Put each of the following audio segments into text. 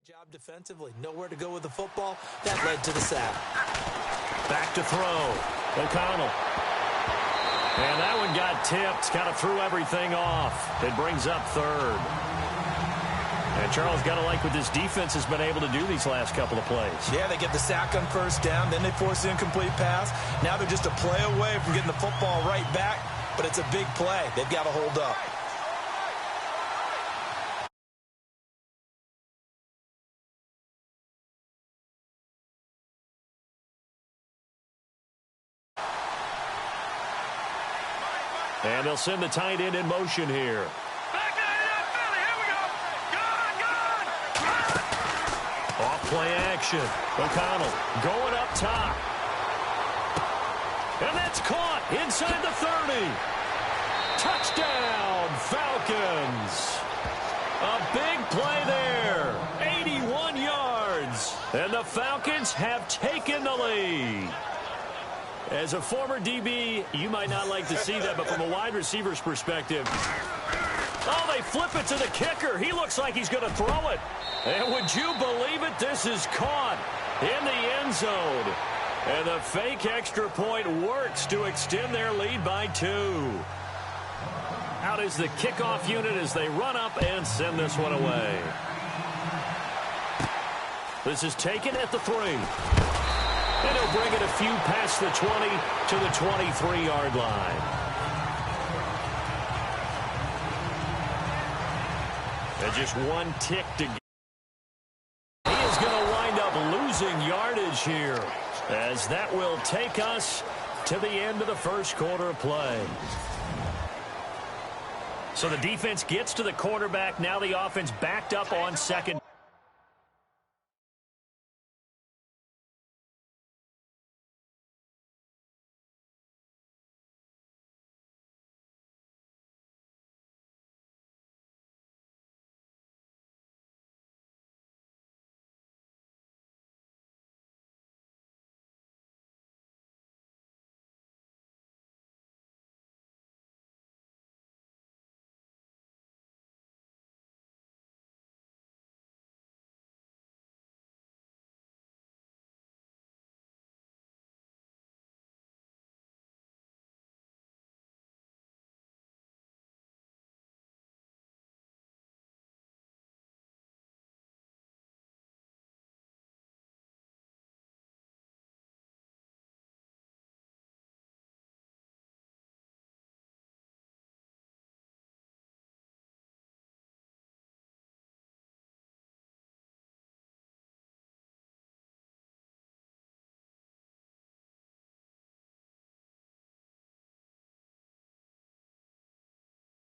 Job defensively, nowhere to go with the football. That led to the sack. Back to throw. O'Connell. And that one got tipped. Kind of threw everything off. It brings up third. And Charles, got to like what this defense has been able to do these last couple of plays. Yeah, they get the sack on first down, then they force the incomplete pass. Now they're just a play away from getting the football right back, but it's a big play. They've got to hold up. And they'll send the tight end in motion here. Off play action. O'Connell going up top. And that's caught inside the 30. Touchdown, Falcons. A big play there. 81 yards. And the Falcons have taken the lead. As a former DB, you might not like to see that, but from a wide receiver's perspective, oh, they flip it to the kicker. He looks like he's going to throw it. And would you believe it? This is caught in the end zone. And the fake extra point works to extend their lead by 2. Out is the kickoff unit as they run up and send this one away. This is taken at the 3. And he'll bring it a few past the 20 to the 23-yard line. And just one tick to go. He is going to wind up losing yardage here, as that will take us to the end of the first quarter of play. So the defense gets to the quarterback. Now the offense backed up on second.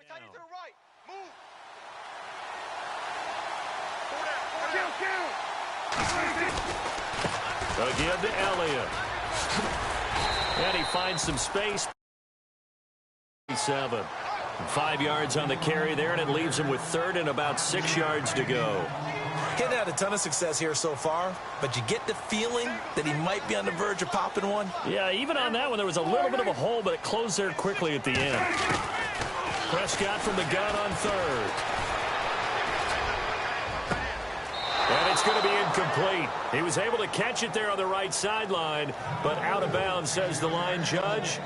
To the right. Move. Again to Elliott. And he finds some space. 7. 5 yards on the carry there, and it leaves him with third and about 6 yards to go. He hasn't had a ton of success here so far, but you get the feeling that he might be on the verge of popping one. Yeah, even on that one, there was a little bit of a hole, but it closed there quickly at the end. Prescott from the gun on third. And it's going to be incomplete. He was able to catch it there on the right sideline, but out of bounds, says the line judge.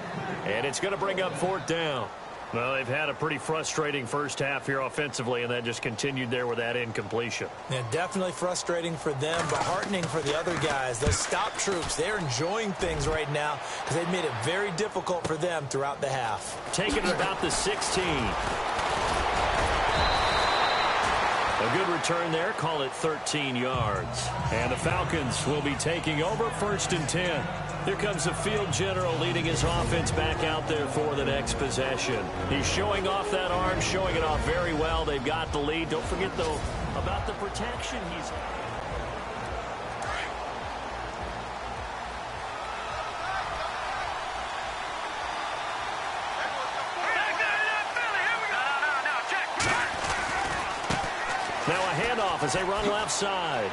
And it's going to bring up fourth down. Well, they've had a pretty frustrating first half here offensively, and that just continued there with that incompletion. Yeah, definitely frustrating for them, but heartening for the other guys. Those stop troops, they're enjoying things right now because they've made it very difficult for them throughout the half. Taking it about the 16. A good return there, call it 13 yards. And the Falcons will be taking over 1st and 10. Here comes the field general leading his offense back out there for the next possession. He's showing off that arm, showing it off very well. They've got the lead. Don't forget, though, about the protection he's... Now a handoff as they run left side.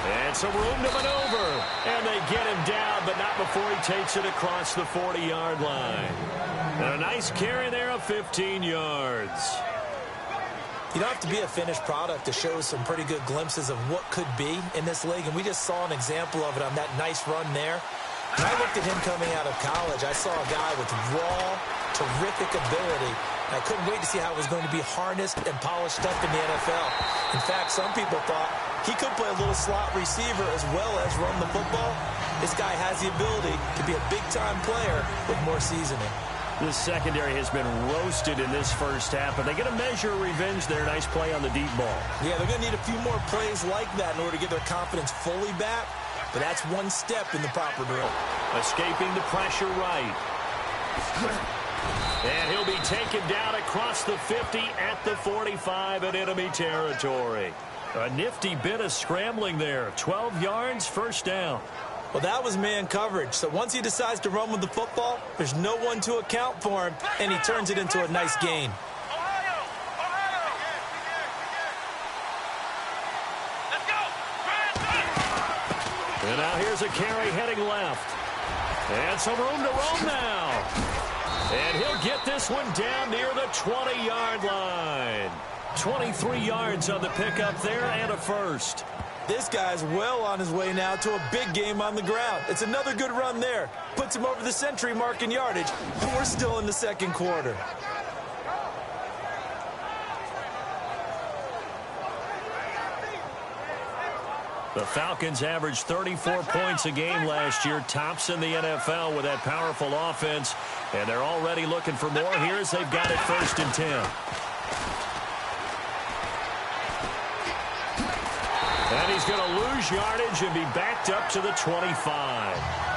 And some room to maneuver. And they get him down, but not before he takes it across the 40-yard line. And a nice carry there of 15 yards. You don't have to be a finished product to show some pretty good glimpses of what could be in this league, and we just saw an example of it on that nice run there. When I looked at him coming out of college, I saw a guy with raw, terrific ability, and I couldn't wait to see how it was going to be harnessed and polished up in the NFL. In fact, some people thought he could play a little slot receiver as well as run the football. This guy has the ability to be a big-time player with more seasoning. The secondary has been roasted in this first half, but they get a measure of revenge there. Nice play on the deep ball. Yeah, they're going to need a few more plays like that in order to get their confidence fully back, but that's one step in the proper direction. Escaping the pressure right. And he'll be taken down across the 50 at the 45 in enemy territory. A nifty bit of scrambling there. 12 yards, first down. Well, that was man coverage. So once he decides to run with the football, there's no one to account for him, and he turns it into a nice gain. And now here's a carry heading left. And some room to roam now. And he'll get this one down near the 20-yard line. 23 yards on the pickup there and a first. This guy's well on his way now to a big game on the ground. It's another good run there. Puts him over the century mark in yardage, and we're still in the second quarter. The Falcons averaged 34 points a game last year, tops in the NFL with that powerful offense, and they're already looking for more here as they've got it 1st and 10. And he's going to lose yardage and be backed up to the 25.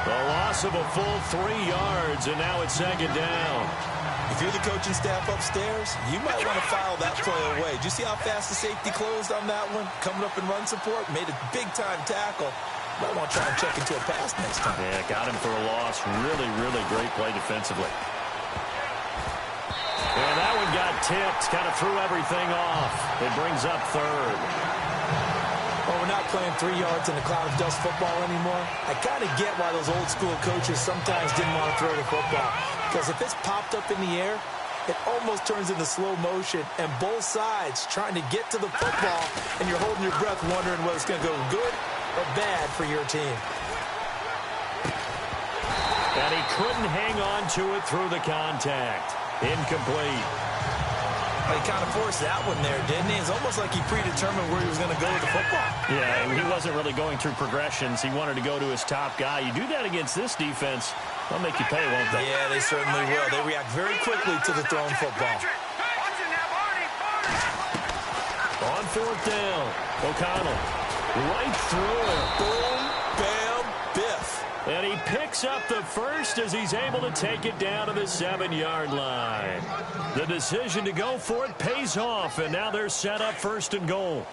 The loss of a full 3 yards, and now it's 2nd down. If you're the coaching staff upstairs, you might want to file that play away. Did you see how fast the safety closed on that one? Coming up in run support, made a big-time tackle. Might want to try and check into a pass next time. Yeah, got him for a loss. Really, really great play defensively. And that one got tipped, kind of threw everything off. It brings up 3rd. Well, we're not playing 3 yards in a cloud of dust football anymore. I kind of get why those old-school coaches sometimes didn't want to throw the football. Because if it's popped up in the air, it almost turns into slow motion, and both sides trying to get to the football, and you're holding your breath wondering whether it's going to go good or bad for your team. And he couldn't hang on to it through the contact. Incomplete. He kind of forced that one there, didn't he? It's almost like he predetermined where he was going to go with the football. Yeah, he wasn't really going through progressions. He wanted to go to his top guy. You do that against this defense, they'll make you pay, won't they? Yeah, they certainly will. They react very quickly to the thrown football. On 4th down, O'Connell right through it. Boom, bam, biff. And he picks up the first as he's able to take it down to the 7-yard line. The decision to go for it pays off, and now they're set up 1st and goal.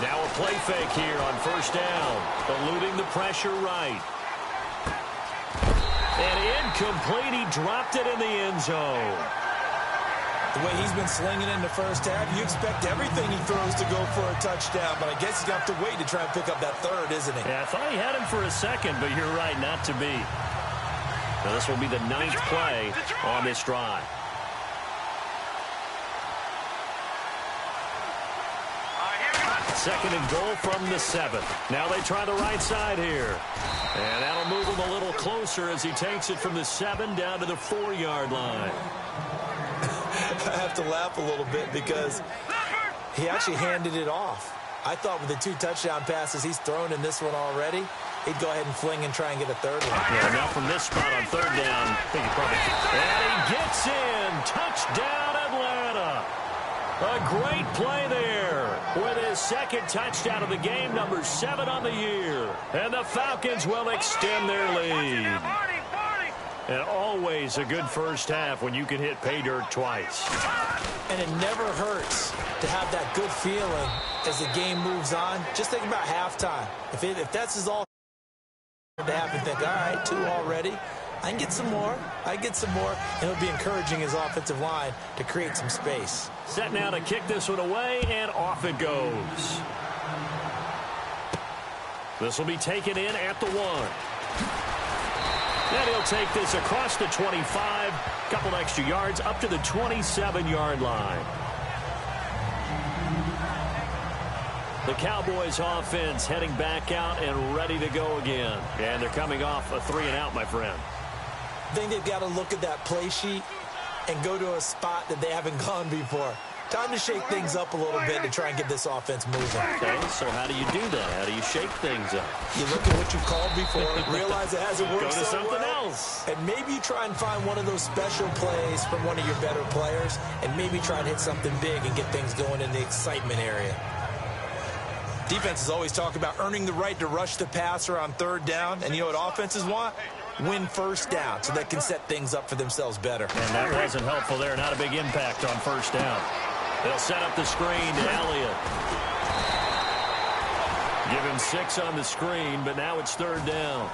Now a play fake here on 1st down. Eluding the pressure right. And incomplete. He dropped it in the end zone. The way he's been slinging in the first half, you expect everything he throws to go for a touchdown, but I guess he's going to have to wait to try and pick up that 3rd, isn't he? Yeah, I thought he had him for a second, but you're right, not to be. Now this will be the 9th play on this drive. Second and goal from the 7th. Now they try the right side here. And that'll move him a little closer as he takes it from the 7 down to the 4-yard line. I have to laugh a little bit because he actually handed it off. I thought with the 2 touchdown passes he's thrown in this one already, he'd go ahead and fling and try and get a 3rd one. Yeah, now from this spot on 3rd down, I think he probably... And he gets in. Touchdown, Atlanta. A great play there with his 2nd touchdown of the game, number 7 on the year. And the Falcons will extend their lead. And always a good first half when you can hit pay dirt twice. And it never hurts to have that good feeling as the game moves on. Just think about halftime. If that's all to happen, think, all right, 2 already. I can get some more. And it'll be encouraging his offensive line to create some space. Set now to kick this one away, and off it goes. This will be taken in at the 1. And he'll take this across the 25, couple extra yards up to the 27-yard line. The Cowboys offense heading back out and ready to go again. And they're coming off a 3-and-out, my friend. I think they've got to look at that play sheet and go to a spot that they haven't gone before. Time to shake things up a little bit to try and get this offense moving. Okay, so how do you do that? How do you shake things up? You look at what you've called before, realize it hasn't worked so so something well, else. and maybe you try and find one of those special plays from one of your better players, and maybe try and hit something big and get things going in the excitement area. Defenses always talk about earning the right to rush the passer on 3rd down, and you know what offenses want? Win 1st down so they can set things up for themselves better. And that wasn't helpful there. Not a big impact on 1st down. They'll set up the screen to Elliott. Give him 6 on the screen, but now it's 3rd down.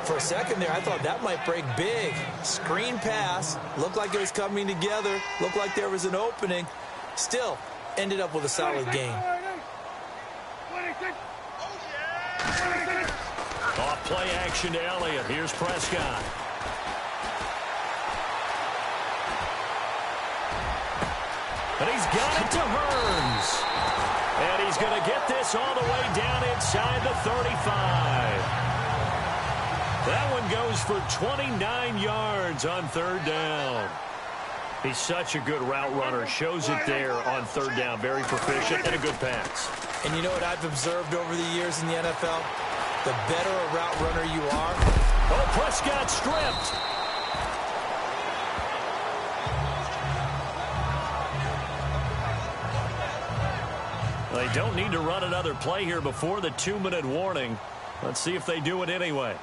For a second there, I thought that might break big. Screen pass. Looked like it was coming together. Looked like there was an opening. Still, ended up with a solid gain. Off play action to Elliott. Here's Prescott. And he's got it to Hearns. And he's going to get this all the way down inside the 35. That one goes for 29 yards on 3rd down. He's such a good route runner. Shows it there on 3rd down. Very proficient and a good pass. And you know what I've observed over the years in the NFL? The better a route runner you are. Oh, Prescott stripped. They don't need to run another play here before the 2-minute warning. Let's see if they do it anyway.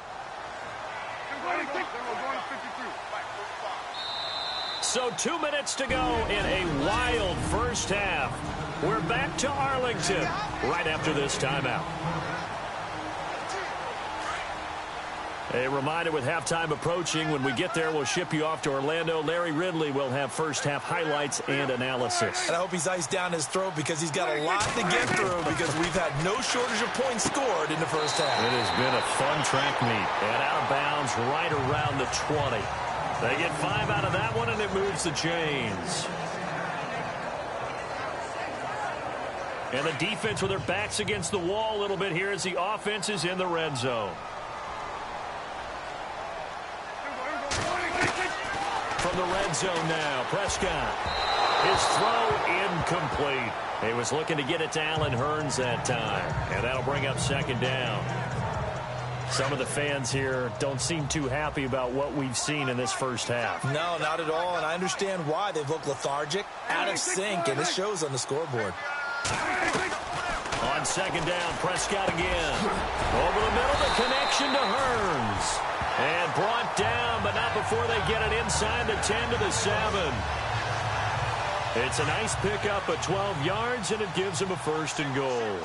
So 2 minutes to go in a wild first half. We're back to Arlington right after this timeout. A reminder with halftime approaching, when we get there, we'll ship you off to Orlando. Larry Ridley will have first half highlights and analysis. And I hope he's iced down his throat because he's got a lot to get through because we've had no shortage of points scored in the first half. It has been a fun track meet. And out of bounds right around the 20. They get 5 out of that one, and it moves the chains. And the defense with their backs against the wall a little bit here as the offense is in the red zone. From the red zone now, Prescott. His throw incomplete. He was looking to get it to Allen Hearns that time. And that'll bring up 2nd down. Some of the fans here don't seem too happy about what we've seen in this first half. No, not at all, and I understand why. They've looked lethargic, out of sync, and it shows on the scoreboard. On 2nd down, Prescott again. Over the middle, the connection to Hearns. And brought down, but not before they get it inside the 10 to the 7. It's a nice pickup of 12 yards, and it gives them a 1st and goal.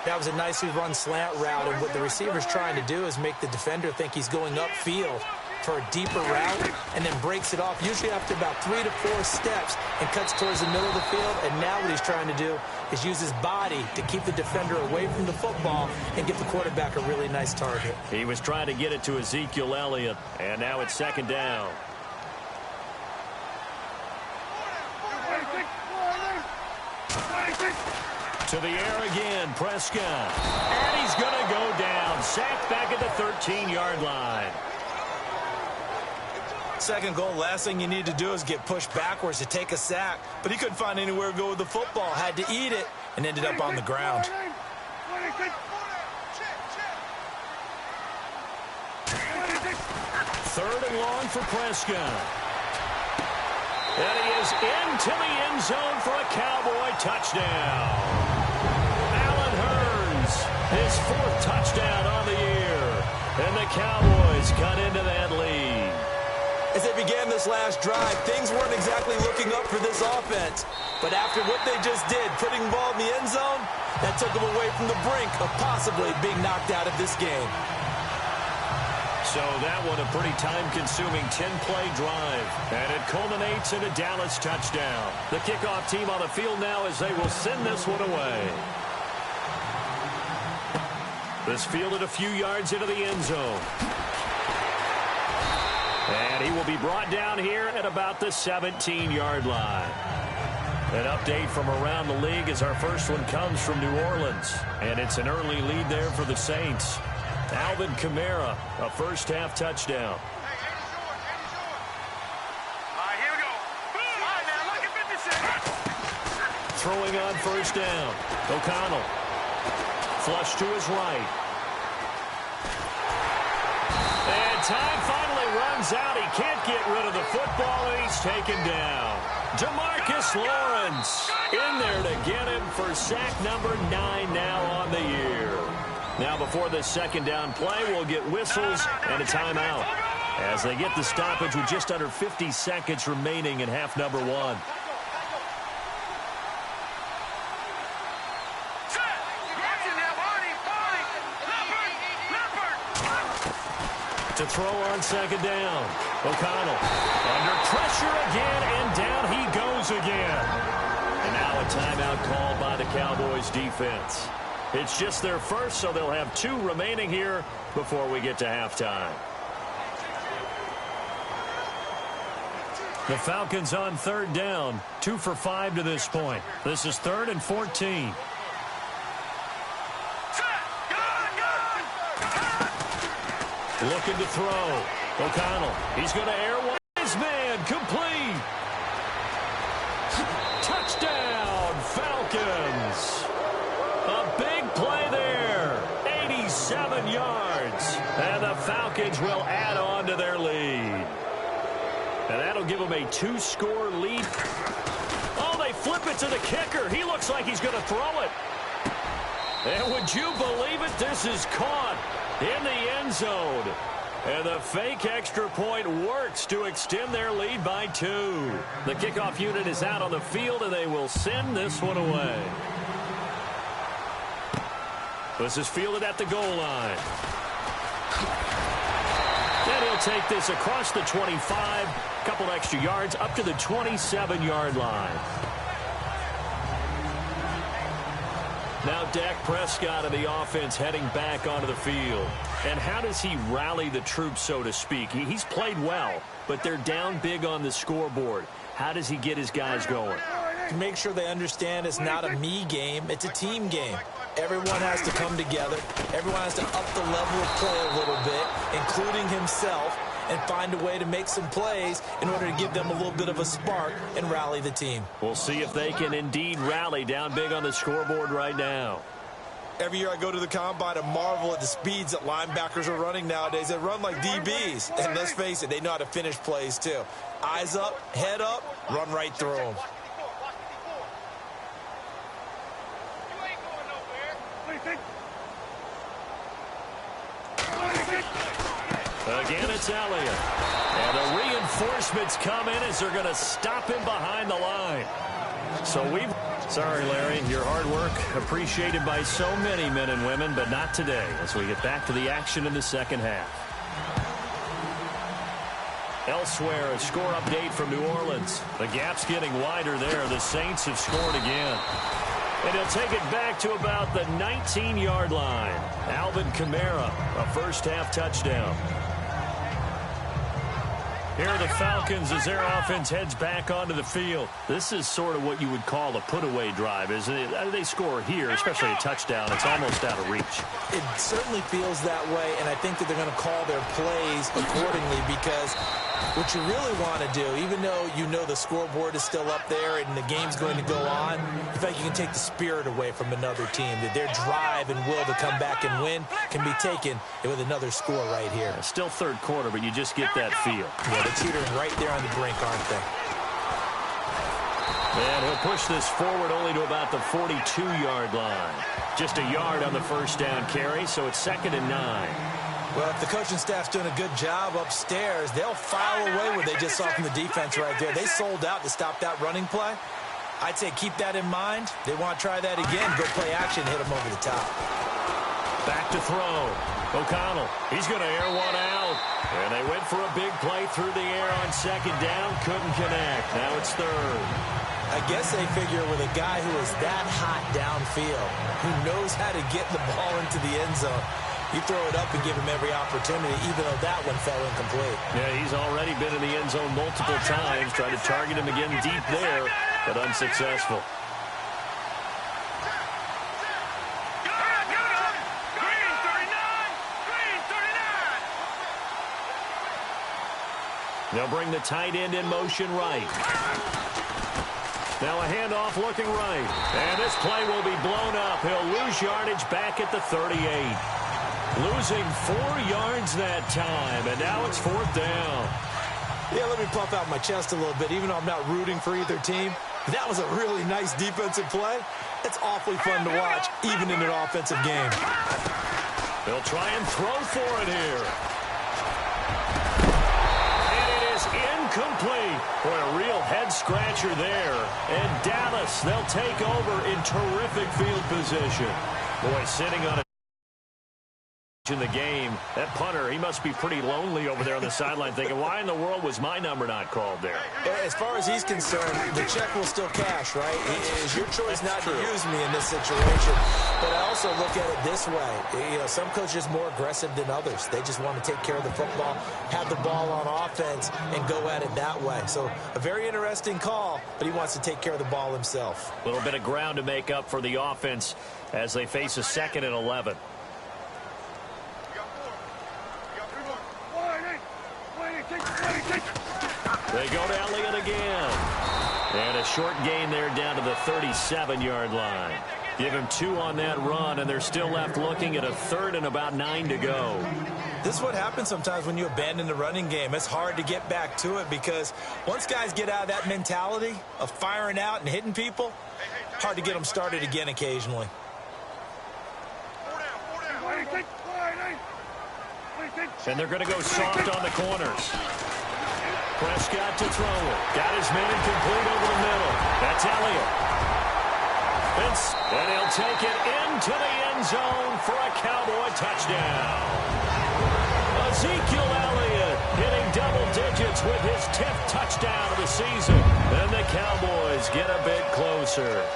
That was a nicely run slant route, and what the receiver's trying to do is make the defender think he's going upfield for a deeper route, and then breaks it off, usually after about 3 to 4 steps, and cuts towards the middle of the field. And now what he's trying to do is use his body to keep the defender away from the football and give the quarterback a really nice target. He was trying to get it to Ezekiel Elliott, and now it's 2nd down. To the air again, Prescott. And he's going to go down. Sacked back at the 13-yard line. 2nd goal, last thing you need to do is get pushed backwards to take a sack. But he couldn't find anywhere to go with the football. Had to eat it and ended up on the ground. 3rd and long for Prescott. And he is into the end zone for a Cowboy touchdown. Allen Hearns, his 4th touchdown on the year. And the Cowboys cut into that lead. As they began this last drive, things weren't exactly looking up for this offense. But after what they just did, putting the ball in the end zone, that took them away from the brink of possibly being knocked out of this game. So So that one a pretty time-consuming 10-play drive. And it culminates in a Dallas touchdown. The kickoff team on the field now as they will send this one away. This fielded a few yards into the end zone. And he will be brought down here at about the 17-yard line. An update from around the league as our first one comes from New Orleans. And it's an early lead there for the Saints. Alvin Kamara, a first-half touchdown. Here we go. All right, now, look at 56. Throwing on first down. O'Connell. Flush to his right. And time finally runs out. He can't get rid of the football, and he's taken down. Demarcus Lawrence in there to get him for sack number 9 now on the year. Now before this second down play, we'll get whistles and a timeout as they get the stoppage with just under 50 seconds remaining in half number 1. To throw on second down. O'Connell under pressure again, and down he goes again. And now a timeout called by the Cowboys defense. It's just their first, so they'll have 2 remaining here before we get to halftime. The Falcons on third down, 2 for 5 to this point. This is 3rd and 14. Looking to throw. O'Connell. He's going to air one. His man complete. Touchdown, Falcons. A big play there. 87 yards. And the Falcons will add on to their lead. And that'll give them a 2-score lead. Oh, they flip it to the kicker. He looks like he's going to throw it. And would you believe it? This is caught in the end zone. And the fake extra point works to extend their lead by 2. The kickoff unit is out on the field, and they will send this one away. This is fielded at the goal line. And he'll take this across the 25, a couple extra yards, up to the 27-yard line. Now Dak Prescott of the offense heading back onto the field. And how does he rally the troops, so to speak? He's played well, but they're down big on the scoreboard. How does he get his guys going? To make sure they understand it's not a me game, it's a team game. Everyone has to come together. Everyone has to up the level of play a little bit, including himself, and find a way to make some plays in order to give them a little bit of a spark and rally the team. We'll see if they can indeed rally down big on the scoreboard right now. Every year I go to the combine and marvel at the speeds that linebackers are running nowadays. They run like DBs. And let's face it, they know how to finish plays too. Eyes up, head up, run right through them. Again, it's Elliott. And the reinforcements come in as they're going to stop him behind the line. So we've... Sorry, Larry, your hard work appreciated by so many men and women, but not today as we get back to the action in the second half. Elsewhere, a score update from New Orleans. The gap's getting wider there. The Saints have scored again. And he'll take it back to about the 19-yard line. Alvin Kamara, a first-half touchdown. Here are the Falcons as their offense heads back onto the field. This is sort of what you would call a put-away drive, isn't it? They score here, especially a touchdown. It's almost out of reach. It certainly feels that way, and I think that they're going to call their plays accordingly because what you really want to do, even though you know the scoreboard is still up there and the game's going to go on, in fact, you can take the spirit away from another team, that their drive and will to come back and win can be taken with another score right here. Still third quarter, but you just get that feel. Yeah, they're teetering right there on the brink, aren't they? And he'll push this forward only to about the 42-yard line. Just a yard on the first down carry, so it's 2nd and 9. Well, if the coaching staff's doing a good job upstairs, they'll file away what they just saw from the defense right there. They sold out to stop that running play. I'd say keep that in mind. They want to try that again, go play action, hit them over the top. Back to throw. O'Connell, he's going to air one out. And they went for a big play through the air on second down. Couldn't connect. Now it's third. I guess they figure with a guy who is that hot downfield, who knows how to get the ball into the end zone, you throw it up and give him every opportunity, even though that one fell incomplete. Yeah, he's already been in the end zone multiple times. Tried to target him again deep there, but unsuccessful. They'll bring the tight end in motion right. Now a handoff looking right. And this play will be blown up. He'll lose yardage back at the 38. Losing 4 yards that time. And now it's fourth down. Yeah, let me puff out my chest a little bit, even though I'm not rooting for either team. That was a really nice defensive play. It's awfully fun to watch, even in an offensive game. They'll try and throw for it here. Incomplete. Boy, a real head-scratcher there. And Dallas, they'll take over in terrific field position. Boy, sitting on a in the game, that punter, he must be pretty lonely over there on the sideline thinking, why in the world was my number not called there? As far as he's concerned, the check will still cash, right? It is your choice not to use me in this situation. But I also look at it this way. You know, some coaches are more aggressive than others. They just want to take care of the football, have the ball on offense, and go at it that way. So a very interesting call, but he wants to take care of the ball himself. A little bit of ground to make up for the offense as they face a 2nd and 11. They go to Elliott again. And a short gain there down to the 37-yard line. Give him 2 on that run, and they're still left looking at a 3rd and about 9 to go. This is what happens sometimes when you abandon the running game. It's hard to get back to it because once guys get out of that mentality of firing out and hitting people, hard to get them started again occasionally. And they're going to go soft on the corners. Prescott to throw it. Got his man complete over the middle. That's Elliott. And he'll take it into the end zone for a Cowboy touchdown. Ezekiel Elliott hitting double digits with his 10th touchdown of the season. And the Cowboys get a bit closer.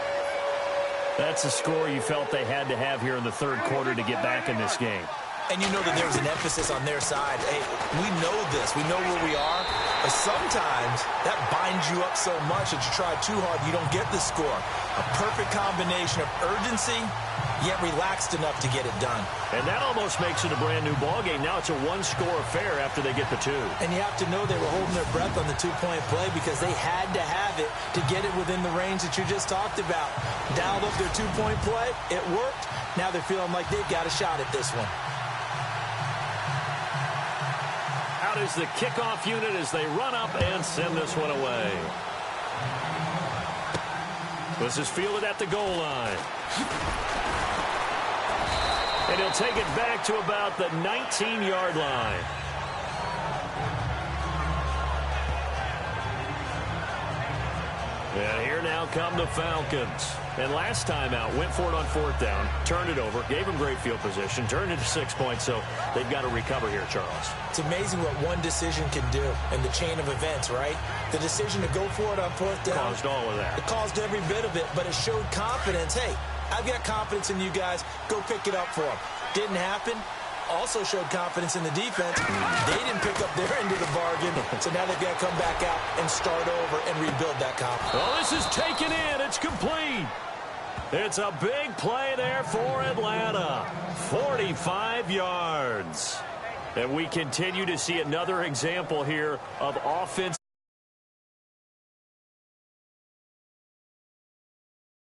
That's the score you felt they had to have here in the third quarter to get back in this game. And you know that there's an emphasis on their side. Hey, we know this. We know where we are. But sometimes that binds you up so much that you try too hard, you don't get the score. A perfect combination of urgency, yet relaxed enough to get it done. And that almost makes it a brand-new ballgame. Now it's a one-score affair after they get the 2. And you have to know they were holding their breath on the 2-point play because they had to have it to get it within the range that you just talked about. Dialed up their 2-point play. It worked. Now they're feeling like they've got a shot at this one. Out is the kickoff unit as they run up and send this one away. This is fielded at the goal line. And he'll take it back to about the 19-yard line. And here now come the Falcons. And last time out, went for it on 4th down, turned it over, gave him great field position, turned it to 6 points, so they've got to recover here, Charles. It's amazing what one decision can do in the chain of events, right? The decision to go for it on 4th down. Caused all of that. It caused every bit of it, but it showed confidence. Hey, I've got confidence in you guys. Go pick it up for them. Didn't happen. Also showed confidence in the defense. They didn't pick up their end of the bargain, so now they've got to come back out and start over and rebuild that confidence. Well, this is taken in. It's complete. It's a big play there for Atlanta. 45 yards. And we continue to see another example here of offense.